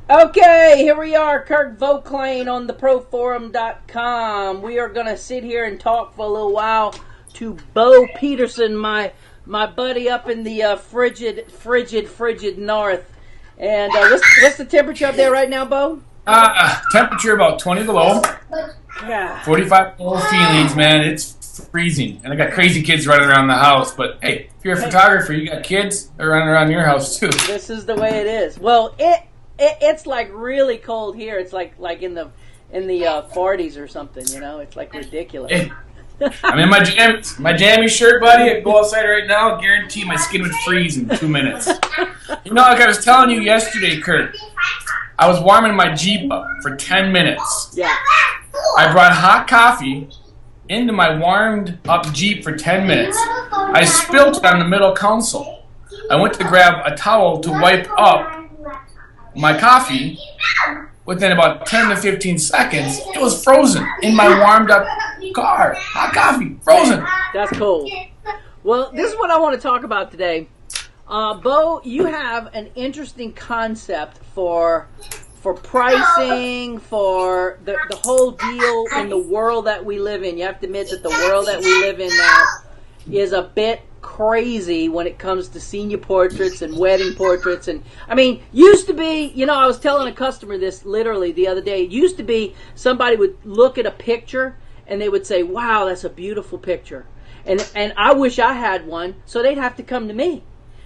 Okay, here we are, Kirk Vauclain on the proforum.com. We are going to sit here and talk for a little while to Beau Petersen, my buddy up in the frigid north. And what's the temperature up there right now, Beau? Temperature about 20 below. Yeah. 45 below feelings, man. It's freezing. And I got crazy kids running around the house. But hey, if you're a photographer, you got kids that are running around your house too. This is the way it is. Well, it's like really cold here. It's like in the 40s or something, you know. It's like ridiculous. Hey, I'm in my jammy shirt, buddy. I go outside right now. I guarantee my skin would freeze in 2 minutes. You know, like I was telling you yesterday, Kurt, I was warming my Jeep up for 10 minutes. Yeah. I brought hot coffee into my warmed up Jeep for 10 minutes. I spilled it on the middle console. I went to grab a towel to wipe up my coffee. Within about 10 to 15 seconds, it was frozen in my warmed up car. Hot coffee, frozen. That's cool. Well, this is what I want to talk about today. Beau, you have an interesting concept for pricing, for the whole deal in the world that we live in. You have to admit that the world that we live in now is a bit crazy when it comes to senior portraits and wedding portraits. And I mean, used to be, you know, I was telling a customer this literally the other day. It used to be somebody would look at a picture and they would say, wow, that's a beautiful picture. And I wish I had one. So they'd have to come to me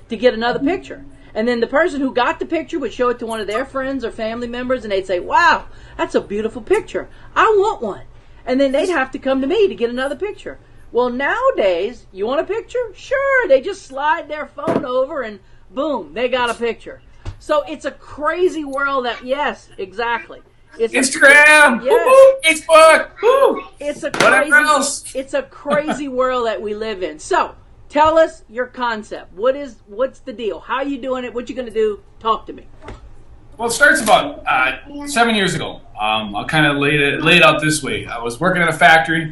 to get another picture. And then the person who got the picture would show it to one of their friends or family members, and they'd say, wow, that's a beautiful picture. I want one. And then they'd have to come to me to get another picture. Well, nowadays, you want a picture? Sure. They just slide their phone over and boom, they got a picture. So it's a crazy world that, yes, exactly. It's Instagram, yes. Facebook, woo. It's a crazy world that we live in. So tell us your concept. What's the deal? How are you doing it? What you going to do? Talk to me. Well, it starts about 7 years ago. I'll kind of lay it out this way. I was working at a factory,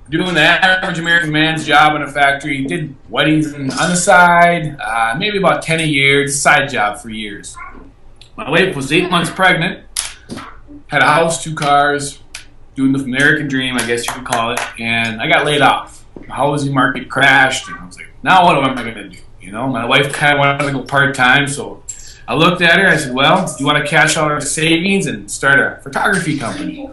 doing the average American man's job in a factory. Did weddings on the side, maybe about 10 a year. It's a side job for years. My wife was 8 months pregnant, had a house, 2 cars, doing the American dream, I guess you could call it, and I got laid off. The housing market crashed, and I was like, now what am I going to do? You know, my wife kind of wanted to go part-time, so I looked at her, I said, well, do you want to cash out our savings and start a photography company?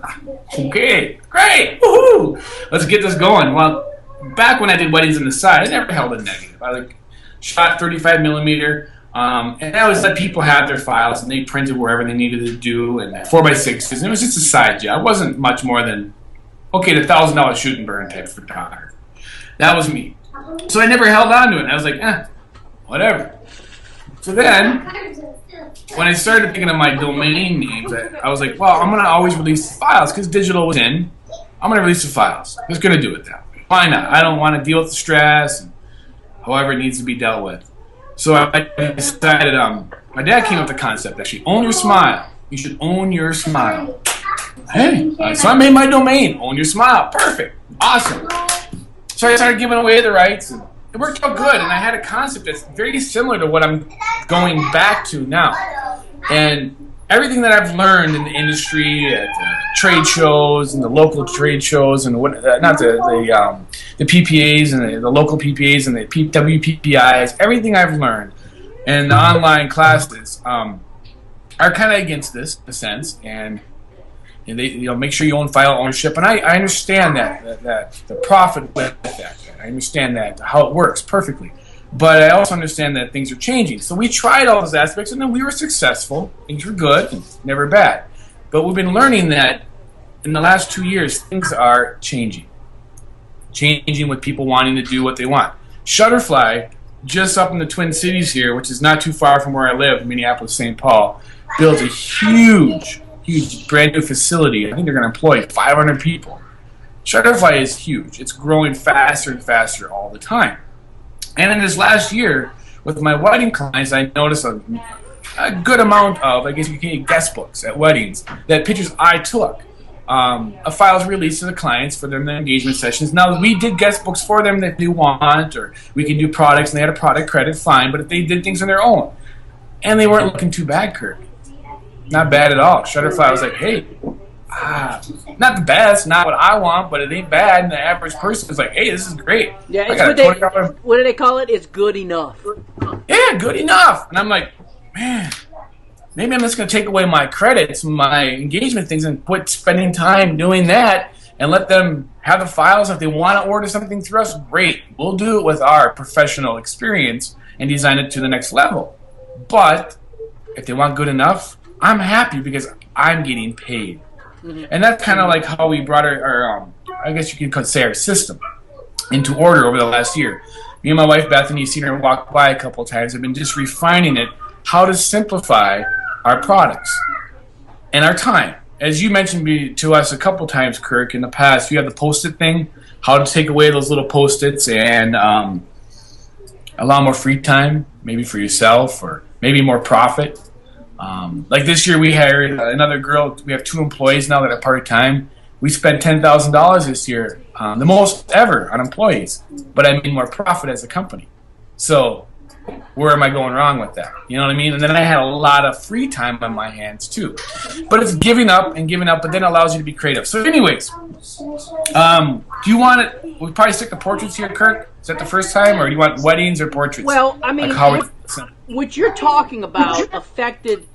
Okay, great, woohoo! Let's get this going. Well, back when I did weddings on the side, I never held a negative. I shot 35 millimeter, and I always let people have their files, and they printed wherever they needed to do, and 4x6s, and it was just a side job. It wasn't much more than, okay, the $1,000 shoot and burn type of photographer. That was me. So I never held on to it. I was like, whatever. So then, when I started picking up my domain names, I was like, well, I'm going to always release the files because digital was in. I'm going to release the files. I'm just going to do it that way. Why not? I don't want to deal with the stress and however it needs to be dealt with. So I decided, my dad came up with the concept, actually, own your smile. You should own your smile. Hey, so I made my domain, own your smile. Perfect. Awesome. So I started giving away the rights, and it worked out good, and I had a concept that's very similar to what I'm going back to now. And everything that I've learned in the industry, at trade shows and the local trade shows, and the PPAs and the local PPAs and the WPPIs, everything I've learned and the online classes are kind of against this, in a sense, and they make sure you own file ownership, and I understand that the profit with that. I understand that how it works perfectly, but I also understand that things are changing. So we tried all those aspects, and then we were successful. Things were good, and never bad. But we've been learning that in the last 2 years, things are changing with people wanting to do what they want. Shutterfly, just up in the Twin Cities here, which is not too far from where I live, Minneapolis, St. Paul, built a huge brand new facility. I think they're going to employ 500 people. Shutterfly is huge. It's growing faster and faster all the time. And in this last year, with my wedding clients, I noticed a good amount of, I guess you can guest books at weddings, that pictures I took. A file is released to the clients for their engagement sessions. Now, we did guest books for them that they want, or we can do products, and they had a product credit, fine, but if they did things on their own, and they weren't looking too bad, Kirk. not bad at all. Shutterfly was like, hey, not the best, not what I want, but it ain't bad. And the average person is like, hey, this is great. Yeah, it's what do they call it? It's good enough. Yeah, good enough. And I'm like, man, maybe I'm just going to take away my credits, my engagement things, and quit spending time doing that and let them have the files. If they want to order something through us, great. We'll do it with our professional experience and design it to the next level. But if they want good enough, I'm happy because I'm getting paid. Mm-hmm. And that's kind of like how we brought our I guess you could say our system into order over the last year. Me and my wife, Bethany, you've seen her walk by a couple of times, have been just refining it, how to simplify our products and our time. As you mentioned to us a couple times, Kirk, in the past, you have the Post-it thing, how to take away those little Post-its and allow more free time, maybe for yourself or maybe more profit. Like this year, we hired another girl. We have 2 employees now that are part-time. We spent $10,000 this year, the most ever on employees, but I made more profit as a company. So where am I going wrong with that? You know what I mean? And then I had a lot of free time on my hands too. But it's giving up, but then allows you to be creative. So anyways, do you want it? We'll probably stick to portraits here, Kirk. Is that the first time, or do you want weddings or portraits? Well, I mean, what you're talking about affected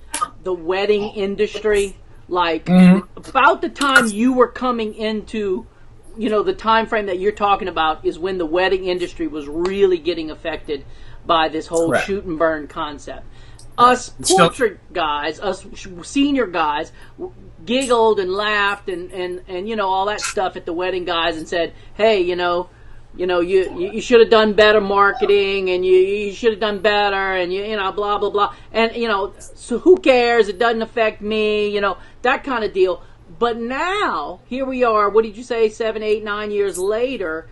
the wedding industry. Like, about the time you were coming into, the time frame that you're talking about is when the wedding industry was really getting affected by this whole shoot and burn concept. Us portrait guys, us senior guys, giggled and laughed and all that stuff at the wedding guys and said, hey, you should have done better marketing and you should have done better and blah blah blah, and so who cares, it doesn't affect me, that kind of deal. But now here we are, what did you say, 7, 8, 9 years later,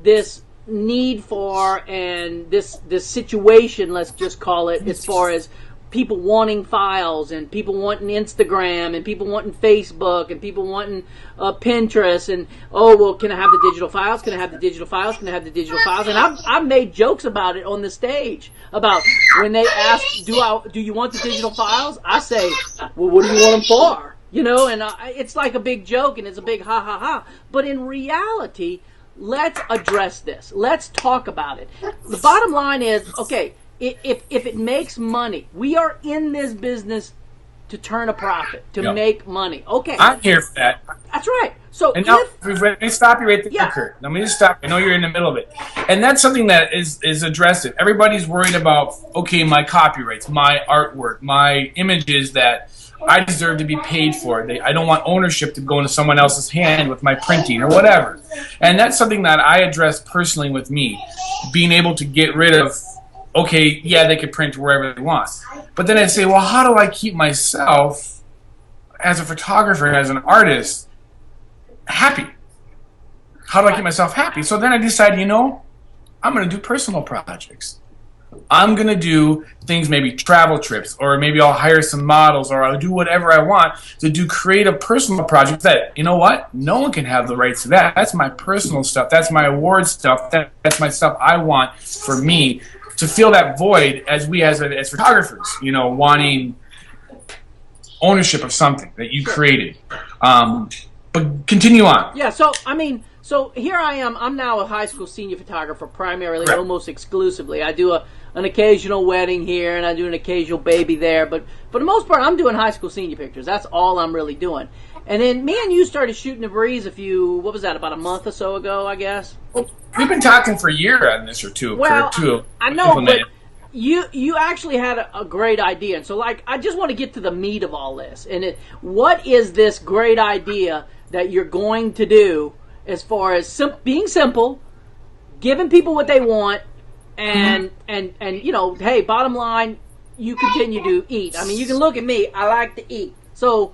this need for and this situation, let's just call it, as far as people wanting files and people wanting Instagram and people wanting Facebook and people wanting Pinterest and, oh, well, can I have the digital files? Can I have the digital files? Can I have the digital files? And I've made jokes about it on the stage about when they ask, do you want the digital files? I say, well, what do you want them for? And it's like a big joke and it's a big ha ha ha. But in reality, let's address this. Let's talk about it. The bottom line is, okay, if it makes money, we are in this business to turn a profit, to make money. Okay. I'm here for that. That's right. So and now, let me stop you right there, Kurt. Let me just stop. I know you're in the middle of it. And that's something that is addressed. Everybody's worried about, okay, my copyrights, my artwork, my images that I deserve to be paid for. I don't want ownership to go into someone else's hand with my printing or whatever. And that's something that I address personally with me, being able to get rid of, okay, yeah, they could print wherever they want. But then I say, well, how do I keep myself as a photographer, as an artist, happy? How do I keep myself happy? So then I decide, I'm going to do personal projects. I'm going to do things, maybe travel trips, or maybe I'll hire some models, or I'll do whatever I want to do creative personal projects that, no one can have the rights to that. That's my personal stuff. That's my award stuff. That's my stuff I want for me to fill that void as photographers, wanting ownership of something that you created. But continue on. Yeah, so here I am. I'm now a high school senior photographer, primarily, almost exclusively. I do an occasional wedding here, and I do an occasional baby there. But for the most part, I'm doing high school senior pictures. That's all I'm really doing. And then me and you started shooting the breeze about a month or so ago, I guess? Well, we've been talking for a year on this or two. Well, I know, but you actually had a great idea. And so, I just want to get to the meat of all this. And what is this great idea that you're going to do as far as being simple, giving people what they want, and hey, bottom line, you continue to eat. I mean, you can look at me. I like to eat. So,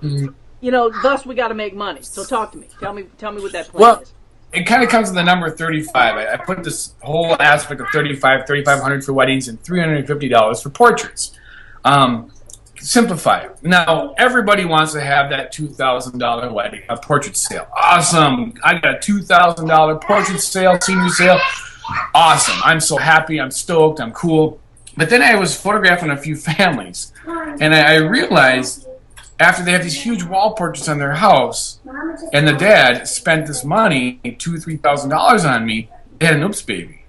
thus we got to make money. So talk to me. Tell me what that plan is. It kind of comes to the number 35. I put this whole aspect of $3,500 for weddings and $350 for portraits. Simplify it. Now, everybody wants to have that $2,000 wedding, a portrait sale. Awesome. I got a $2,000 portrait sale, senior sale. Awesome. I'm so happy. I'm stoked. I'm cool. But then I was photographing a few families, and I realized after they have these huge wall portraits on their house, and the dad spent this money, $2,000-3,000 on me, they had an oops baby.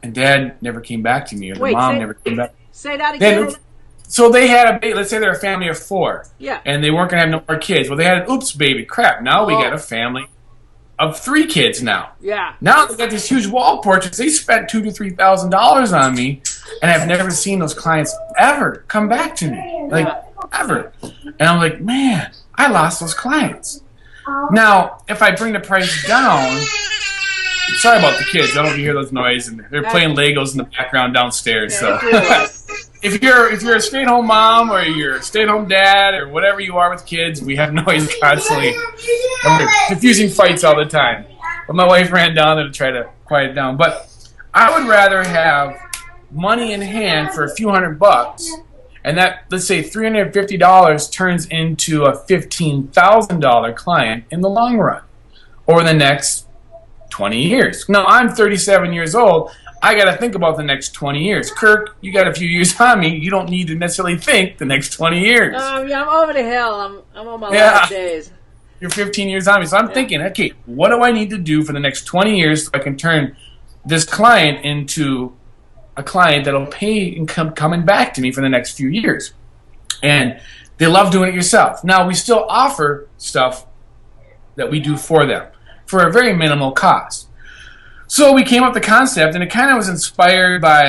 And dad never came back to me, or the mom never came back. Say that again. So they had a baby. Let's say they're a family of 4. Yeah. And they weren't going to have no more kids. Well, they had an oops baby. Crap. Now we got a family of 3 kids now. Yeah. Now they got these huge wall portraits. They spent $2,000 to $3,000 on me, and I've never seen those clients ever come back to me. Like, ever. And I'm like, man, I lost those clients. Now, if I bring the price down, sorry about the kids. I don't know if you hear those noises, and they're playing Legos in the background downstairs. So, if you're a stay-at-home mom or you're a stay-at-home dad or whatever you are with kids, we have noise constantly. And we're confusing fights all the time. But my wife ran down there to try to quiet it down. But I would rather have money in hand for a few $100, and that, let's say, $350 turns into a $15,000 client in the long run, or the next 20 years. Now, I'm 37 years old. I got to think about the next 20 years. Kirk, you got a few years on me. You don't need to necessarily think the next 20 years. Yeah, I'm over the hill. I'm on my last days. You're 15 years on me. So I'm thinking, okay, what do I need to do for the next 20 years so I can turn this client into a client that'll pay and coming back to me for the next few years? And they love doing it yourself. Now, we still offer stuff that we do for them for a very minimal cost. So we came up with the concept, and it kind of was inspired by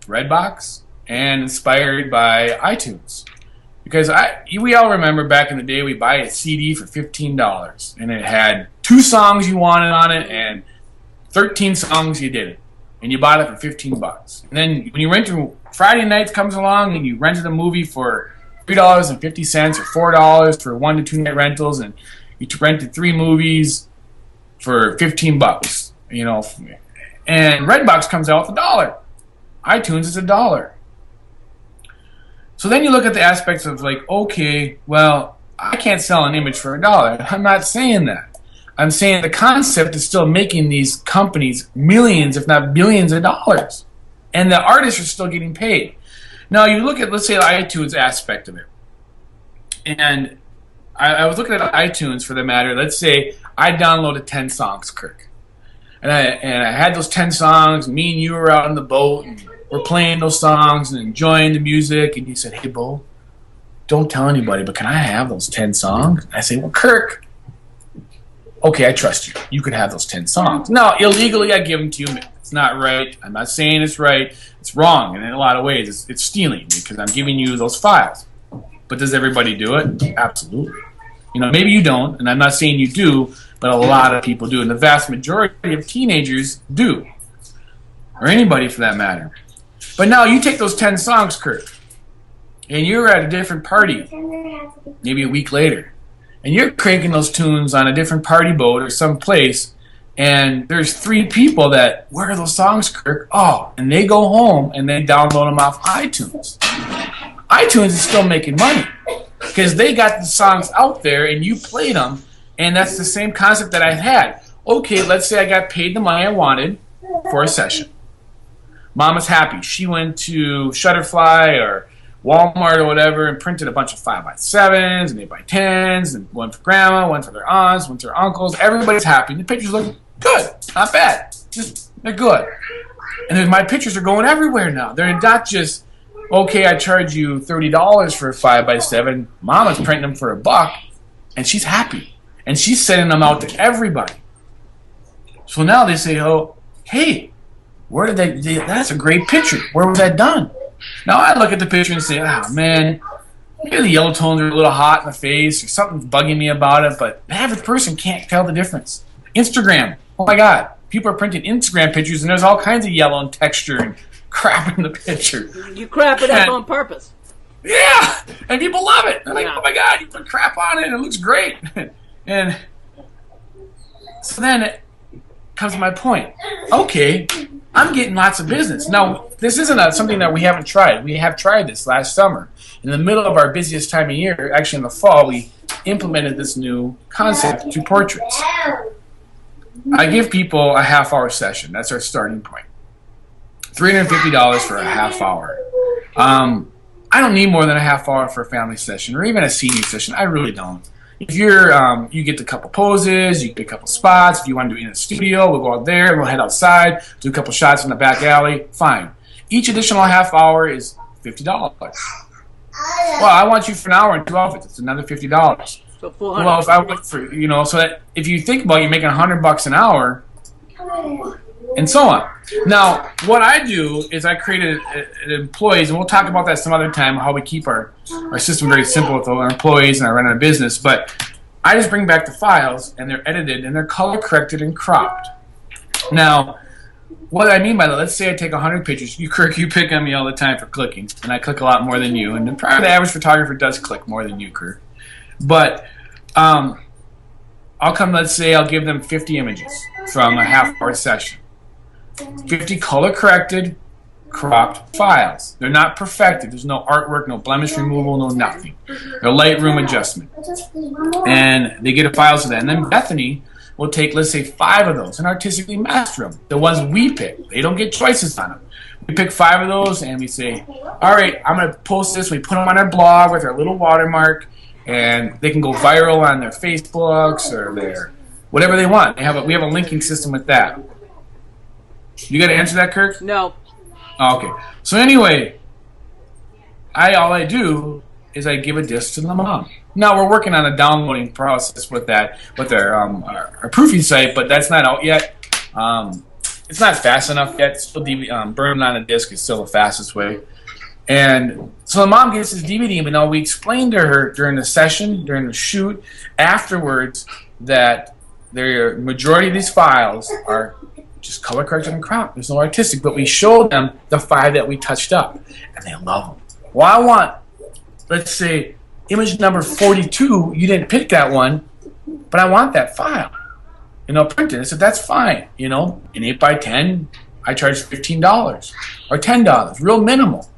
Redbox and inspired by iTunes. Because we all remember back in the day, we buy a CD for $15, and it had 2 songs you wanted on it and 13 songs you didn't. And you bought it for $15. And then when you rent Friday nights comes along, and you rented a movie for $3.50 or $4 for 1 to 2 night rentals, and you rented 3 movies for $15. You know, and Redbox comes out with $1. iTunes is $1. So then you look at the aspects of like, okay, well, I can't sell an image for $1. I'm not saying that. I'm saying the concept is still making these companies millions, if not billions of dollars. And the artists are still getting paid. Now you look at, let's say, the iTunes aspect of it. And I was looking at iTunes for the matter. Let's say I downloaded 10 songs, Kirk. And I had those 10 songs. Me and you were out on the boat, and we're playing those songs and enjoying the music. And you said, hey, Beau, don't tell anybody, but can I have those 10 songs? I say, well, Kirk, okay, I trust you. You could have those 10 songs. Now, illegally, I give them to you. It's not right. I'm not saying it's right. It's wrong. And in a lot of ways, it's stealing because I'm giving you those files. But does everybody do it? Absolutely. You know, maybe you don't, and I'm not saying you do, but a lot of people do, and the vast majority of teenagers do, or anybody for that matter. But now you take those 10 songs, Kurt, and you're at a different party, maybe a week later, and you're cranking those tunes on a different party boat or someplace, and there's 3 people that, where are those songs, Kirk? Oh, and they go home and they download them off iTunes. iTunes is still making money because they got the songs out there and you played them. And that's the same concept that I had. Okay, let's say I got paid the money I wanted for a session. Mama's happy. She went to Shutterfly or Walmart or whatever and printed a bunch of 5x7s and 8x10s, and one for grandma, one for their aunts, one for their uncles. Everybody's happy. The pictures look good. Not bad. Just, they're good. And then my pictures are going everywhere now. They're not just, okay, I charge you $30 for a 5x7. Mama's printing them for $1, and she's happy. And she's sending them out to everybody. So now they say, oh, hey, where did that's a great picture. Where was that done? Now I look at the picture and say, oh, man, maybe the yellow tones are a little hot in the face or something's bugging me about it, but the average person can't tell the difference. Instagram, oh, my God. People are printing Instagram pictures, and there's all kinds of yellow and texture and crap in the picture. You crap it up on purpose. Yeah, and people love it. They're like, oh, my God, you put crap on it, and it looks great. And so then it comes to my point. Okay, I'm getting lots of business. Now, this isn't something that we haven't tried. We have tried this last summer. In the middle of our busiest time of year, actually in the fall, we implemented this new concept to portraits. I give people a half-hour session. That's our starting point. $350 for a half hour. I don't need more than a half hour for a family session or even a senior session. I really don't. If you're, you get a couple poses, you get a couple spots. If you want to do it in the studio, we'll go out there, we'll head outside, do a couple shots in the back alley, fine. Each additional half hour is $50. Well, I want you for an hour and 2 outfits. It's another $50. So 400. Well, if I went for, you know, so that if you think about it, you're making $100 an hour, and so on. Now, what I do is I create an employees, and we'll talk about that some other time, how we keep our system very simple with our employees and I run our business. But I just bring back the files, and they're edited, and they're color corrected and cropped. Now, what I mean by that, let's say I take 100 pictures. You, Kirk, you pick on me all the time for clicking, and I click a lot more than you. And probably the average photographer does click more than you, Kirk. But I'll come, let's say I'll give them 50 images from a half-hour session. 50 color-corrected, cropped files. They're not perfected. There's no artwork, no blemish removal, no nothing. They're Lightroom adjustment. And they get a files of that. And then Bethany will take, let's say, 5 of those and artistically master them. The ones we pick. They don't get choices on them. We pick 5 of those and we say, all right, I'm going to post this. We put them on our blog with our little watermark, and they can go viral on their Facebooks or their whatever they want. We have a linking system with that. You got to answer that, Kirk? No. Oh, okay. So anyway, all I do is I give a disc to the mom. Now we're working on a downloading process with that, with our proofing site, but that's not out yet. It's not fast enough yet. Still, burning on a disc is still the fastest way. And so the mom gets this DVD, but now we explained to her during the session, during the shoot, afterwards, that the majority of these files are just color corrected and cropped. There's no artistic, but we showed them the 5 that we touched up, and they love them. Well, I want, let's say, image number 42. You didn't pick that one, but I want that file. You know, print it. I said, that's fine. You know, in 8x10, I charge $15 or $10, real minimal,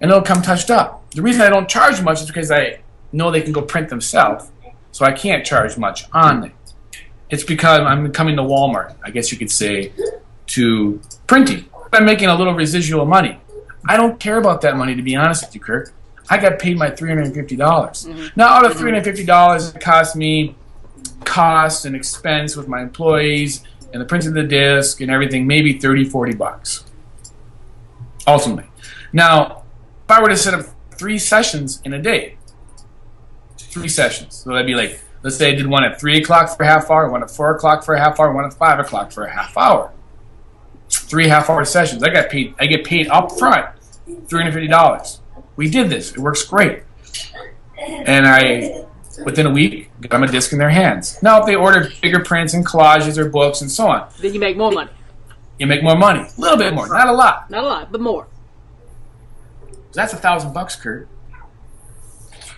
and it'll come touched up. The reason I don't charge much is because I know they can go print themselves, so I can't charge much on it. It's because I'm coming to Walmart, I guess you could say, to printing. I'm making a little residual money. I don't care about that money, to be honest with you, Kirk. I got paid my $350. Mm-hmm. Now, out of $350, it cost me cost and expense with my employees and the printing of the disc and everything, maybe $30, $40 ultimately. Now, if I were to set up 3 sessions in a day, 3 sessions, so that'd be like, let's say I did one at 3 o'clock for a half hour, one at 4 o'clock for a half hour, one at 5 o'clock for a half hour. 3 half-hour sessions. I get paid up front $350. We did this. It works great. And within a week, got them a disc in their hands. Now, if they order bigger prints and collages or books and so on, then you make more money. You make more money. A little bit more. Not a lot. Not a lot, but more. So that's $1,000, Kurt.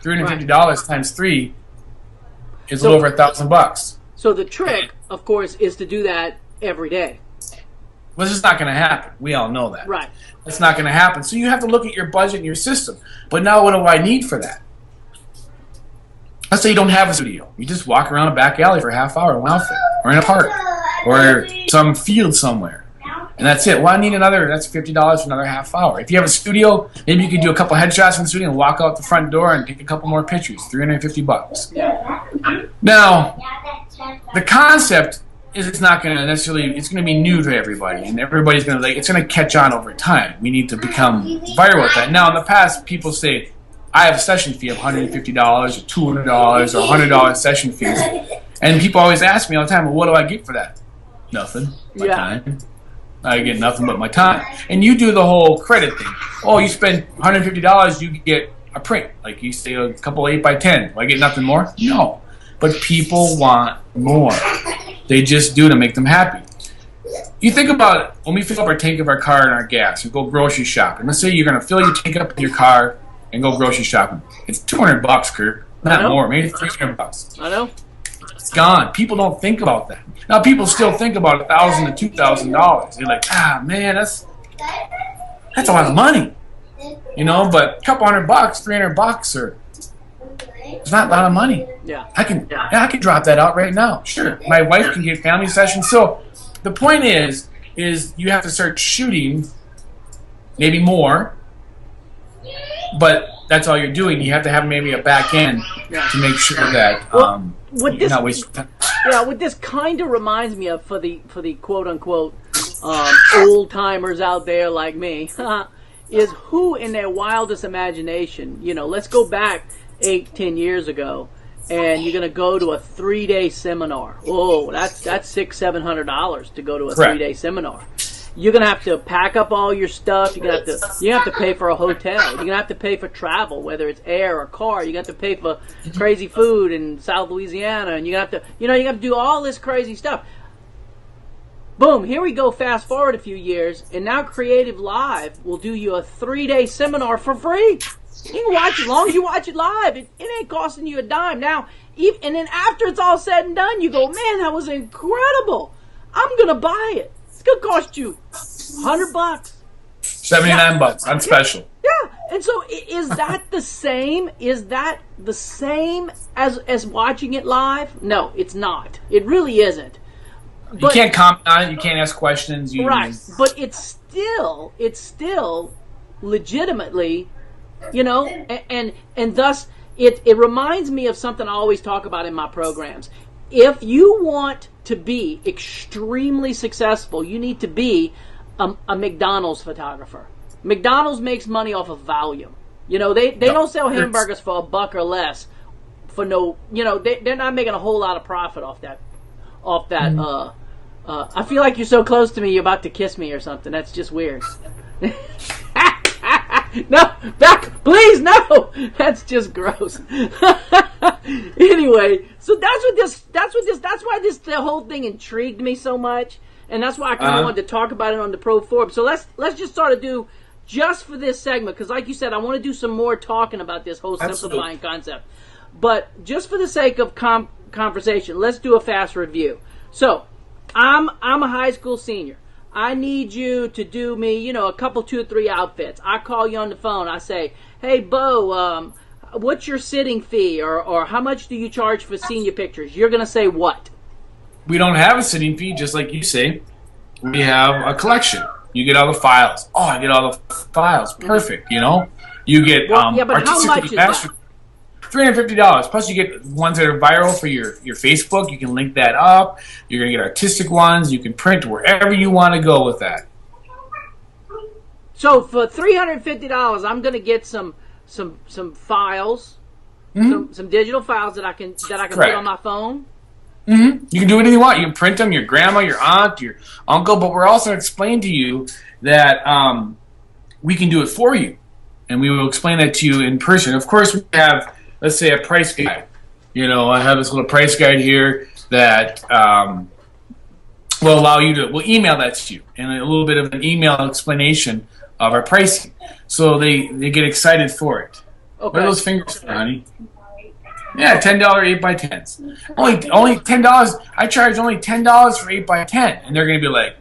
$350 times 3 is a little over $1,000. So the trick, of course, is to do that every day. Well, this is not going to happen. We all know that. Right. It's not going to happen. So you have to look at your budget and your system. But now what do I need for that? Let's say you don't have a studio. You just walk around a back alley for a half hour in one outfit, or in a park, or some field somewhere. And that's it. Well, I need that's $50 for another half hour. If you have a studio, maybe you could do a couple headshots in the studio and walk out the front door and take a couple more pictures. $350. Yeah. Now, the concept is it's not going to necessarily, it's going to be new to everybody, and everybody's going to it's going to catch on over time. We need to become viral with that. Now, in the past, people say, I have a session fee of $150 or $200 or $100 session fees. And people always ask me all the time, well, what do I get for that? Nothing. My time. I get nothing but my time. And you do the whole credit thing. Oh, you spend $150, you get a print. Like you say a couple 8x10. Do I get nothing more? No. But people want more. They just do to make them happy. You think about it, when we fill up our tank of our car and our gas, we go grocery shopping. Let's say you're going to fill your tank up in your car and go grocery shopping. It's $200, Kurt. Not more, maybe $300. I know. It's gone. People don't think about that. Now people still think about $1,000 to $2,000. They're like, man, that's a lot of money, you know. But a couple $100, $300, or it's not a lot of money. Yeah, I can drop that out right now. Sure, my wife can get family sessions. So the point is you have to start shooting, maybe more, but that's all you're doing. You have to have maybe a back end to make sure that you're not wasting time. Yeah, what this kind of reminds me of for the quote unquote old timers out there like me is who in their wildest imagination, let's go back 8-10 years ago, and you're going to go to a 3-day seminar. Oh, that's $600-700 to go to a Correct. 3-day seminar. You're going to have to pack up all your stuff. You're going to have to pay for a hotel. You're going to have to pay for travel, whether it's air or car. You're going to have to pay for crazy food in South Louisiana, and you're going to have to, you have to do all this crazy stuff. Boom, here we go, fast forward a few years, and now Creative Live will do you a 3-day seminar for free. You can watch as long as you watch it live. It ain't costing you a dime. Now, and then after it's all said and done, you go, man, that was incredible. I'm going to buy it. It's going to cost you $100. $79 on special. Yeah. And so is that the same? Is that the same as watching it live? No, it's not. It really isn't. You can't comment on it. You can't ask questions. Right. But it's still legitimately, and thus it reminds me of something I always talk about in my programs. If you want to be extremely successful, you need to be a McDonald's photographer. McDonald's makes money off of volume. They don't sell hamburgers for $1 or less for no. They're not making a whole lot of profit off that. I feel like you're so close to me, you're about to kiss me or something. That's just weird. No, back, please, no. That's just gross. Anyway, so that's why the whole thing intrigued me so much, and that's why I kind of wanted to talk about it on the Pro Forum. So let's just sort of do just for this segment, because like you said, I want to do some more talking about this whole simplifying concept. But just for the sake of conversation, let's do a fast review. So I'm a high school senior. I need you to do me, a couple, 2 or 3 outfits. I call you on the phone. I say, hey, Beau, what's your sitting fee? Or how much do you charge for senior pictures? You're going to say what? We don't have a sitting fee, just like you say. We have a collection. You get all the files. Oh, I get all the files. Perfect, You get but how much is that? $350. Plus, you get ones that are viral for your Facebook. You can link that up. You're going to get artistic ones. You can print wherever you want to go with that. So for $350, I'm going to get some files, some digital files that I can Correct. put on my phone. Mm-hmm. You can do anything you want. You can print them, your grandma, your aunt, your uncle. But we're also explaining to you that we can do it for you, and we will explain that to you in person. Of course, we have, let's say, a price guide. I have this little price guide here that will allow you to, we'll email that to you, and a little bit of an email explanation of our pricing. So they get excited for it. Okay. What are those fingers for, honey? Yeah, $10 8x10s. Only $10. I charge only $10 for 8x10, and they're going to be like,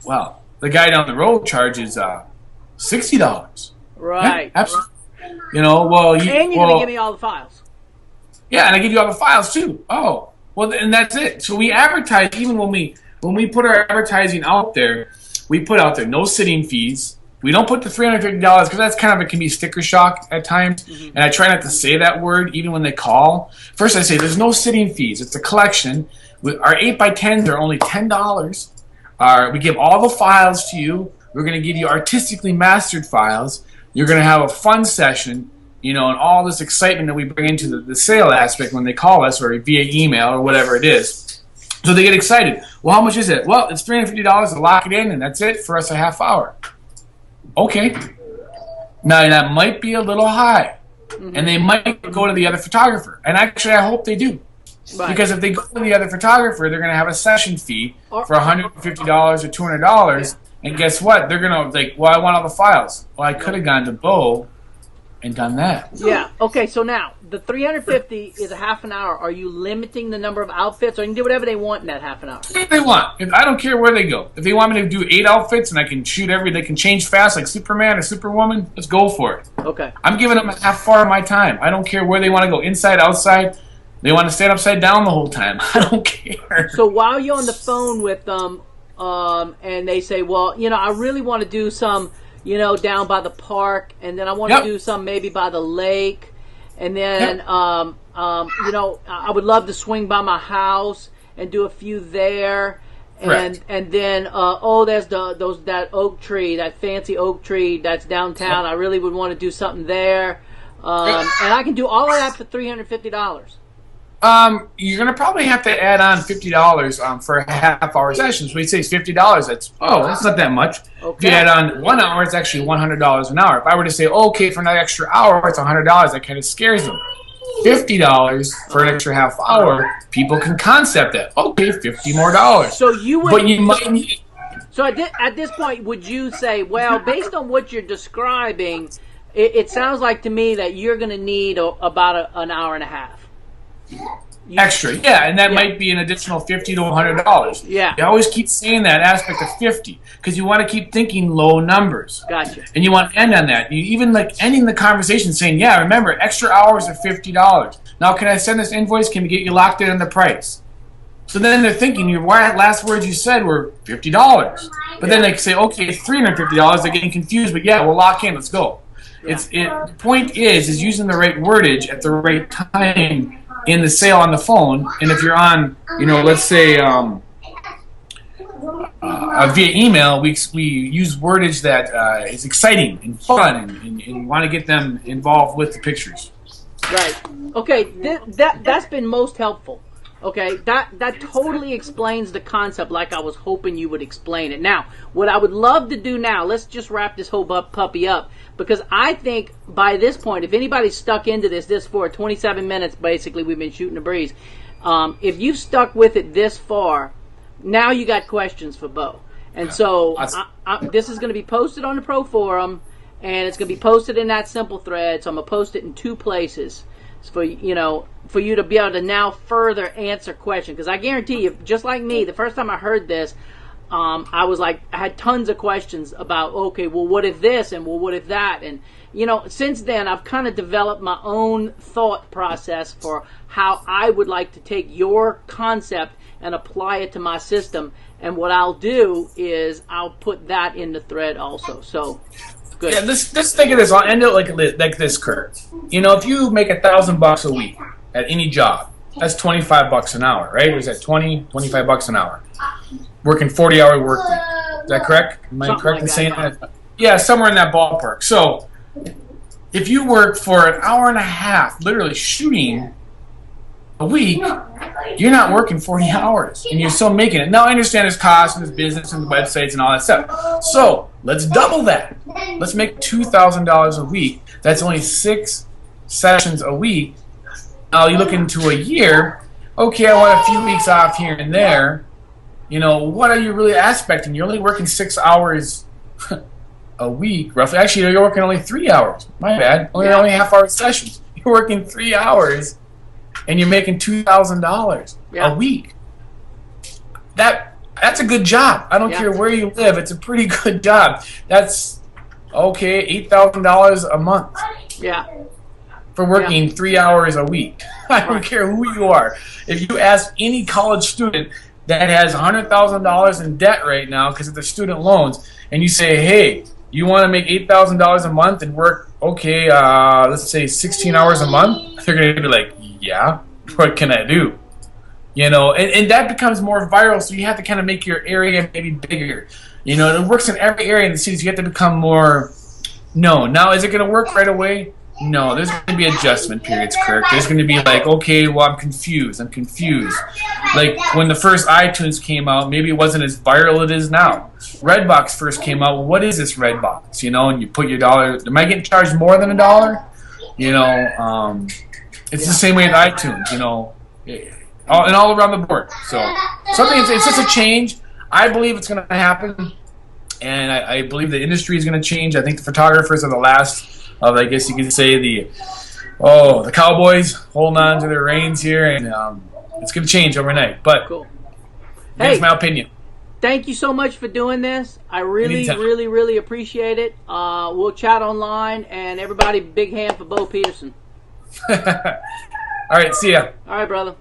"Wow, the guy down the road charges $60." Right. Yeah, absolutely. And you're going to give me all the files. Yeah, and I give you all the files too. Oh, well, and that's it. So we advertise, even when we put our advertising out there, we put out there no sitting fees. We don't put the $350 because that's kind of, it can be sticker shock at times, and I try not to say that word even when they call. First I say there's no sitting fees. It's a collection. Our 8x10s are only $10. We give all the files to you. We're going to give you artistically mastered files. You're going to have a fun session, and all this excitement that we bring into the sale aspect when they call us or via email or whatever it is. So they get excited. Well, how much is it? Well, it's $350 to lock it in, and that's it for us, a half hour. Okay. Now, that might be a little high, and they might go to the other photographer. And actually, I hope they do. Right. Because if they go to the other photographer, they're going to have a session fee for $150 or $200. And guess what? They're going to well, I want all the files. Well, I could have gone to Beau and done that. Yeah. Okay, so now, the $350 is a half an hour. Are you limiting the number of outfits, or you can do whatever they want in that half an hour? If they want. I don't care where they go. If they want me to do 8 outfits and I can shoot they can change fast like Superman or Superwoman, let's go for it. Okay. I'm giving them a half hour of my time. I don't care where they want to go, inside, outside. They want to stand upside down the whole time. I don't care. So while you're on the phone with them, and they say, well, I really want to do some, down by the park, and then I want to do some maybe by the lake, and then I would love to swing by my house and do a few there. And then there's that oak tree, that fancy oak tree that's downtown. I really would want to do something there, and I can do all of that for $350. You're gonna probably have to add on $50 for a half-hour session. So we say it's $50. That's not that much. Okay. If you add on 1 hour, it's actually $100 an hour. If I were to say, okay, for an extra hour, it's $100, that kind of scares them. $50 for an extra half hour, people can concept that. Okay, $50 more. So you would, but you might need. So at this point, would you say, well, based on what you're describing, it sounds like to me that you're going to need about an hour and a half. Extra, and that might be an additional $50 to $100. Yeah, you always keep saying that aspect of 50 because you want to keep thinking low numbers. Gotcha. And you want to end on that. You even like ending the conversation saying, "Yeah, remember, extra hours are $50. Now, can I send this invoice? Can we get you locked in on the price?" So then they're thinking your last words you said were $50, but then they say, "Okay, it's $350." They're getting confused, but we'll lock in. Let's go. Yeah. The point is using the right wordage at the right time in the sale on the phone. And if you're on, let's say via email, we use wordage that is exciting and fun, and want to get them involved with the pictures. Right. Okay. That's been most helpful. Okay. That totally explains the concept like I was hoping you would explain it. Now, what I would love to do now, let's just wrap this whole puppy up. Because I think by this point, if anybody's stuck into this for 27 minutes, basically, we've been shooting a breeze. If you've stuck with it this far, now you got questions for Beau. And so this is going to be posted on the Pro Forum, and it's going to be posted in that simple thread. So I'm going to post it in 2 places for you to be able to now further answer questions. Because I guarantee you, just like me, the first time I heard this, I was like, I had tons of questions about, okay, well, what if this, and well, what if that? And, since then, I've kind of developed my own thought process for how I would like to take your concept and apply it to my system. And what I'll do is I'll put that in the thread also. So, good. Yeah, let's think of this. I'll end it like this, Kurt. If you make $1,000 a week at any job, that's $25 an hour, right? Or is that $25 an hour? Working 40-hour work week. Is that correct? Am I correct in saying that? Yeah, somewhere in that ballpark. So if you work for an hour and a half, literally shooting a week, you're not working 40 hours, and you're still making it. Now, I understand there's costs and there's business and websites and all that stuff. So let's double that. Let's make $2,000 a week. That's only 6 sessions a week. Now you look into a year, okay, I want a few weeks off here and there. What are you really expecting? You're only working 6 hours a week, roughly. Actually, you're working only 3 hours. My bad. Only half-hour sessions. You're working 3 hours, and you're making $2,000 a week. That's a good job. I don't care where you live. It's a pretty good job. That's, $8,000 a month. Yeah. For working 3 hours a week. I don't care who you are. If you ask any college student that has $100,000 in debt right now because of their student loans, and you say, hey, you want to make $8,000 a month and work, let's say 16 hours a month? They're going to be like, yeah, what can I do? And that becomes more viral, so you have to kind of make your area maybe bigger. It works in every area in the cities. You have to become more known. Now, is it going to work right away? No, there's going to be adjustment periods, Kirk. There's going to be like, okay, well, I'm confused. Like when the first iTunes came out, maybe it wasn't as viral as it is now. Redbox first came out. Well, what is this Redbox? And you put your dollar. Am I getting charged more than $1? It's the same way with iTunes. And all around the board. So it's just a change. I believe it's going to happen, and I believe the industry is going to change. I think the photographers are the last. I guess you could say the cowboys holding on to their reins here, and it's going to change overnight. But cool. That's my opinion. Thank you so much for doing this. I really, really appreciate it. We'll chat online, and everybody, big hand for Beau Petersen. All right, see ya. All right, brother.